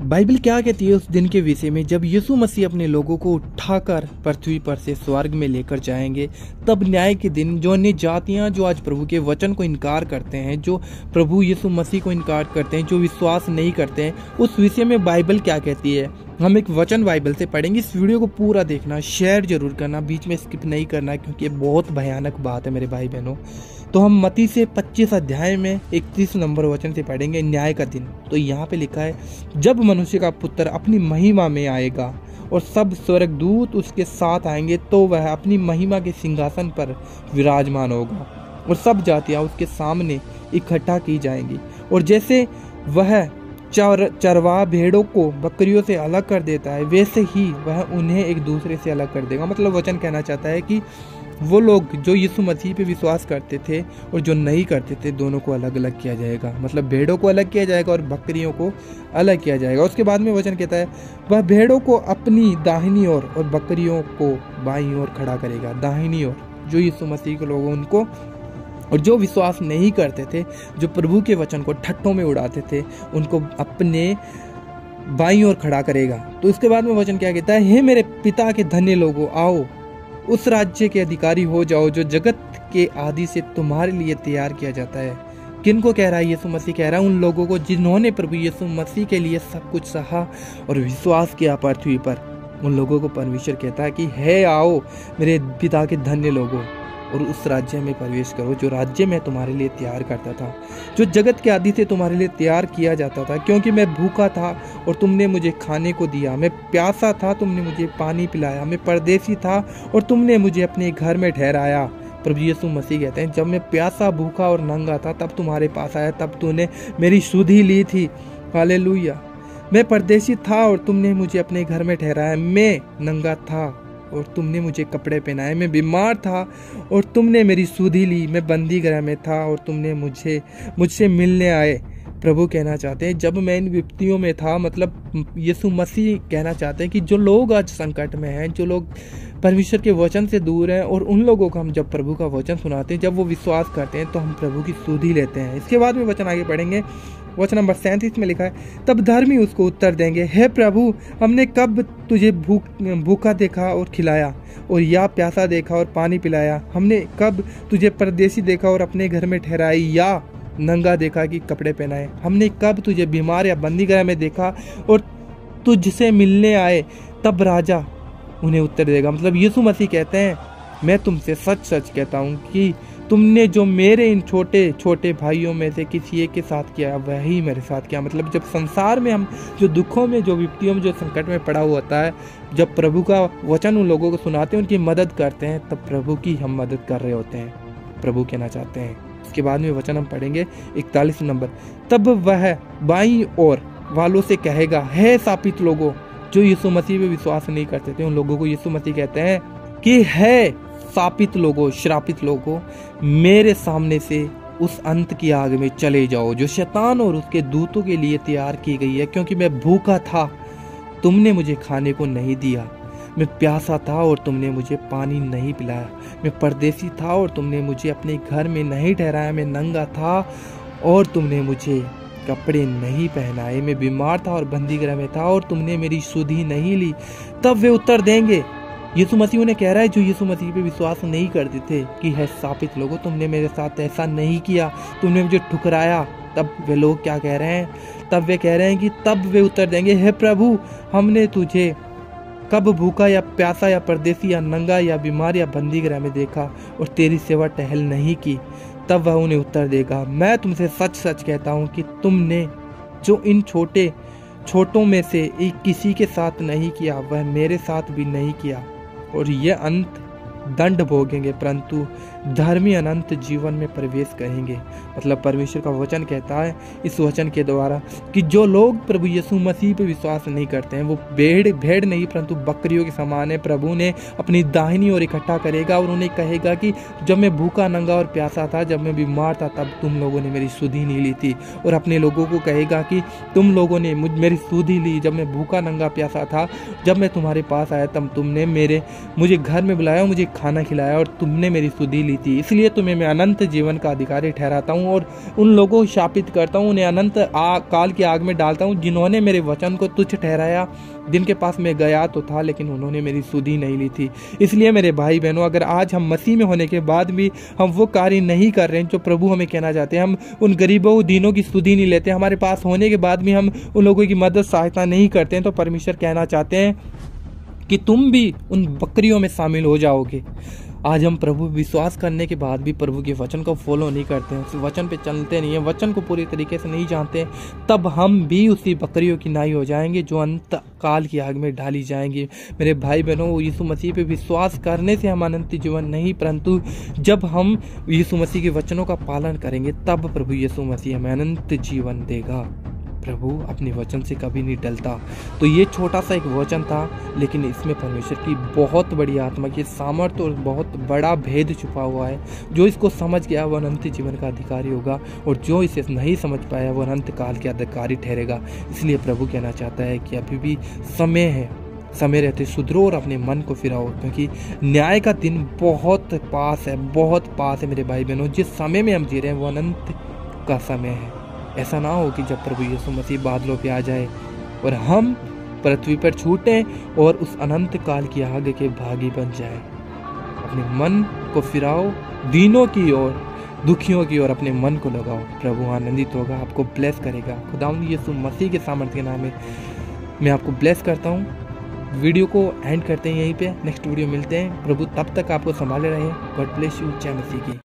Bible क्या कहती है उस दिन के विषय में, जब यीशु मसीह अपने लोगों को उठाकर पृथ्वी पर से स्वर्ग में लेकर जाएंगे। तब न्याय के दिन जो अन्य जातियां जो आज प्रभु के वचन को इनकार करते हैं, जो प्रभु यीशु मसीह को इनकार करते हैं, जो विश्वास नहीं करते हैं, उस विषय में बाइबल क्या कहती है हम एक वचन बाइबल से पढ़ेंगे। इस वीडियो को पूरा देखना, शेयर जरूर करना, बीच में स्किप नहीं करना, क्योंकि ये बहुत भयानक बात है मेरे भाई बहनों। तो हम मत्ती से 25 अध्याय में 31 नंबर वचन से पढ़ेंगे, न्याय का दिन। तो यहाँ पे लिखा है, जब मनुष्य का पुत्र अपनी महिमा में आएगा और सब स्वर्गदूत उसके साथ आएंगे, तो वह अपनी महिमा के सिंहासन पर विराजमान होगा और सब जातियां उसके सामने इकट्ठा की जाएंगी। और जैसे वह चरवाहा भेड़ों को बकरियों से अलग कर देता है, वैसे ही वह उन्हें एक दूसरे से अलग कर देगा। मतलब वचन कहना चाहता है कि वो लोग जो यीशु मसीह पे विश्वास करते थे और जो नहीं करते थे, दोनों को अलग अलग किया जाएगा। मतलब भेड़ों को अलग किया जाएगा और बकरियों को अलग किया जाएगा। उसके बाद में वचन कहता है, वह भेड़ों को अपनी दाहिनी ओर और बकरियों को बाईं ओर खड़ा करेगा। दाहिनी ओर जो यीशु मसीह के लोग उनको, और जो विश्वास नहीं करते थे, जो प्रभु के वचन को ठट्ठों में उड़ाते थे, उनको अपने बाईं ओर खड़ा करेगा। तो उसके बाद में वचन क्या कहता है, हे मेरे पिता के धन्य लोगों, आओ उस राज्य के अधिकारी हो जाओ जो जगत के आदि से तुम्हारे लिए तैयार किया जाता है। किनको कह रहा है यीशु मसीह? कह रहा है उन लोगों को जिन्होंने प्रभु यीशु मसीह के लिए सब कुछ सहा और विश्वास किया पृथ्वी पर। उन लोगों को परमेश्वर कहता है कि हे आओ मेरे पिता के धन्य लोगों, और उस राज्य में प्रवेश करो जो राज्य में तुम्हारे लिए तैयार करता था, जो जगत के आदि से तुम्हारे लिए तैयार किया जाता था। क्योंकि मैं भूखा था और तुमने मुझे खाने को दिया, मैं प्यासा था तुमने मुझे पानी पिलाया, मैं परदेसी था और तुमने मुझे अपने घर में ठहराया। प्रभु यीशु मसीह कहते हैं, जब मैं प्यासा, भूखा और नंगा था तब तुम्हारे पास आया, तब तूने मेरी सुधि ली थी। हालेलुया। मैं परदेसी था और तुमने मुझे अपने घर में ठहराया, मैं नंगा था और तुमने मुझे कपड़े पहनाए, मैं बीमार था और तुमने मेरी सुधि ली, मैं बंदी गृह में था और तुमने मुझसे मिलने आए। प्रभु कहना चाहते हैं, जब मैं इन विपत्तियों में था, मतलब यीशु मसीह कहना चाहते हैं कि जो लोग आज संकट में हैं, जो लोग परमेश्वर के वचन से दूर हैं, और उन लोगों को हम जब प्रभु का वचन सुनाते हैं, जब वो विश्वास करते हैं, तो हम प्रभु की सुधि लेते हैं। इसके बाद में वचन आगे पढ़ेंगे, वचन नंबर 37 में लिखा है, तब धर्मी उसको उत्तर देंगे, हे प्रभु, हमने कब तुझे भूखा देखा और खिलाया, और या प्यासा देखा और पानी पिलाया? हमने कब तुझे परदेसी देखा और अपने घर में ठहराई, या नंगा देखा कि कपड़े पहनाए? हमने कब तुझे बीमार या बंदी गृह में देखा और तुझसे मिलने आए? तब राजा उन्हें उत्तर देगा। मतलब यीशु मसीह कहते हैं, मैं तुमसे सच सच कहता हूँ कि तुमने जो मेरे इन छोटे छोटे भाइयों में से किसी एक के साथ किया, वही मेरे साथ किया। मतलब जब संसार में हम जो दुखों में, जो विपत्तियों में, जो संकट में पड़ा हुआ होता है, जब प्रभु का वचन उन लोगों को सुनाते हैं, उनकी मदद करते हैं, तब प्रभु की हम मदद कर रहे होते हैं, प्रभु कहना चाहते हैं। इसके बाद में वचन हम पढ़ेंगे 41 नंबर, तब वह बाईं ओर वालों से कहेगा, हे शापित लोगों, जो यीशु मसीह पे विश्वास नहीं करते थे, उन लोगों को यीशु मसीह कहते हैं कि हे शापित लोगों, श्रापित लोगों, मेरे सामने से उस अंत की आग में चले जाओ जो शैतान और उसके दूतों के लिए तैयार की गई है। क्योंकि मैं भूखा था, तुमने मुझे खाने को नहीं दिया, मैं प्यासा था और तुमने मुझे पानी नहीं पिलाया, मैं परदेसी था और तुमने मुझे अपने घर में नहीं ठहराया, मैं नंगा था और तुमने मुझे कपड़े नहीं पहनाए, मैं बीमार था और बंदी गृह में था और तुमने मेरी सुधि नहीं ली। तब वे उत्तर देंगे, यीशु मसीह उन्हें कह रहा है जो यीशु मसीह पे विश्वास नहीं करते थे, कि है शापित लोगों, तुमने मेरे साथ ऐसा नहीं किया, तुमने मुझे ठुकराया। तब वे लोग क्या कह रहे हैं? तब वे कह रहे हैं कि तब वे उत्तर देंगे, हे प्रभु, हमने तुझे कब भूखा या प्यासा या परदेसी या नंगा या बीमार या बंदी गृह में देखा और तेरी सेवा टहल नहीं की? तब वह उन्हें उत्तर देगा, मैं तुमसे सच सच कहता हूँ कि तुमने जो इन छोटों में से एक किसी के साथ नहीं किया, वह मेरे साथ भी नहीं किया। और ये अंत दंड भोगेंगे, परंतु धर्मी अनंत जीवन में प्रवेश करेंगे। मतलब परमेश्वर का वचन कहता है इस वचन के द्वारा कि जो लोग प्रभु यीशु मसीह पे विश्वास नहीं करते हैं, वो भेड़ नहीं परंतु बकरियों के समान है। प्रभु ने अपनी दाहिनी ओर इकट्ठा करेगा और उन्हें कहेगा कि जब मैं भूखा, नंगा और प्यासा था, जब मैं बीमार था, तब तुम लोगों ने मेरी सुधि नहीं ली थी। और अपने लोगों को कहेगा कि तुम लोगों ने मेरी सुधि ली, जब मैं भूखा, नंगा, प्यासा था, जब मैं तुम्हारे पास आया, तब तुमने मुझे घर में बुलाया, मुझे खाना खिलाया और तुमने मेरी सुधि ली थी, इसलिए तुम्हें मैं अनंत जीवन का अधिकारी ठहराता हूँ और उन लोगों को शापित करता हूँ, उन्हें अनंत काल की आग में डालता हूँ जिन्होंने मेरे वचन को तुच्छ ठहराया, जिनके पास मैं गया तो था लेकिन उन्होंने मेरी सुधि नहीं ली थी। इसलिए मेरे भाई बहनों, अगर आज हम मसीह में होने के बाद भी हम वो कार्य नहीं कर रहे हैं जो प्रभु हमें कहना चाहते हैं, हम उन गरीबों दीनों की सुधि नहीं लेते, हमारे पास होने के बाद भी हम उन लोगों की मदद सहायता नहीं करते हैं, तो परमेश्वर कहना चाहते हैं कि तुम भी उन बकरियों में शामिल हो जाओगे। आज हम प्रभु विश्वास करने के बाद भी प्रभु के वचन को फॉलो नहीं करते हैं, उस वचन पे चलते नहीं हैं, वचन को पूरी तरीके से नहीं जानते हैं, तब हम भी उसी बकरियों की नाई हो जाएंगे जो अंत काल की आग में डाली जाएंगी। मेरे भाई बहनों, यीशु मसीह पे विश्वास करने से हम अनंत जीवन नहीं, परंतु जब हम यीशु मसीह के वचनों का पालन करेंगे तब प्रभु यीशु मसीह हमें अनंत जीवन देगा। प्रभु अपने वचन से कभी नहीं टलता। तो ये छोटा सा एक वचन था, लेकिन इसमें परमेश्वर की बहुत बड़ी आत्मा की सामर्थ्य और बहुत बड़ा भेद छुपा हुआ है। जो इसको समझ गया वो अनंत जीवन का अधिकारी होगा, और जो इसे नहीं समझ पाया वो अनंत काल के अधिकारी ठहरेगा। इसलिए प्रभु कहना चाहता है कि अभी भी समय है, समय रहते सुधरो और अपने मन को फिराओ, क्योंकि न्याय का दिन बहुत पास है, बहुत पास है। मेरे भाई बहनों, जिस समय में हम जी रहे हैं वो अनंत का समय है। ऐसा ना हो कि जब प्रभु यीशु मसीह बादलों पे आ जाए और हम पृथ्वी पर छूटें और उस अनंत काल की आग के भागी बन जाए। अपने मन को फिराओ दीनों की ओर, दुखियों की ओर अपने मन को लगाओ। प्रभु आनंदित होगा, आपको ब्लेस करेगा। खुदावंद यीशु मसीह के सामर्थ्य के नाम में मैं आपको ब्लेस करता हूँ। वीडियो को एंड करते हैं यहीं पे, नेक्स्ट वीडियो मिलते हैं। प्रभु तब तक आपको संभाले रहे। God bless you. जय मसीह की।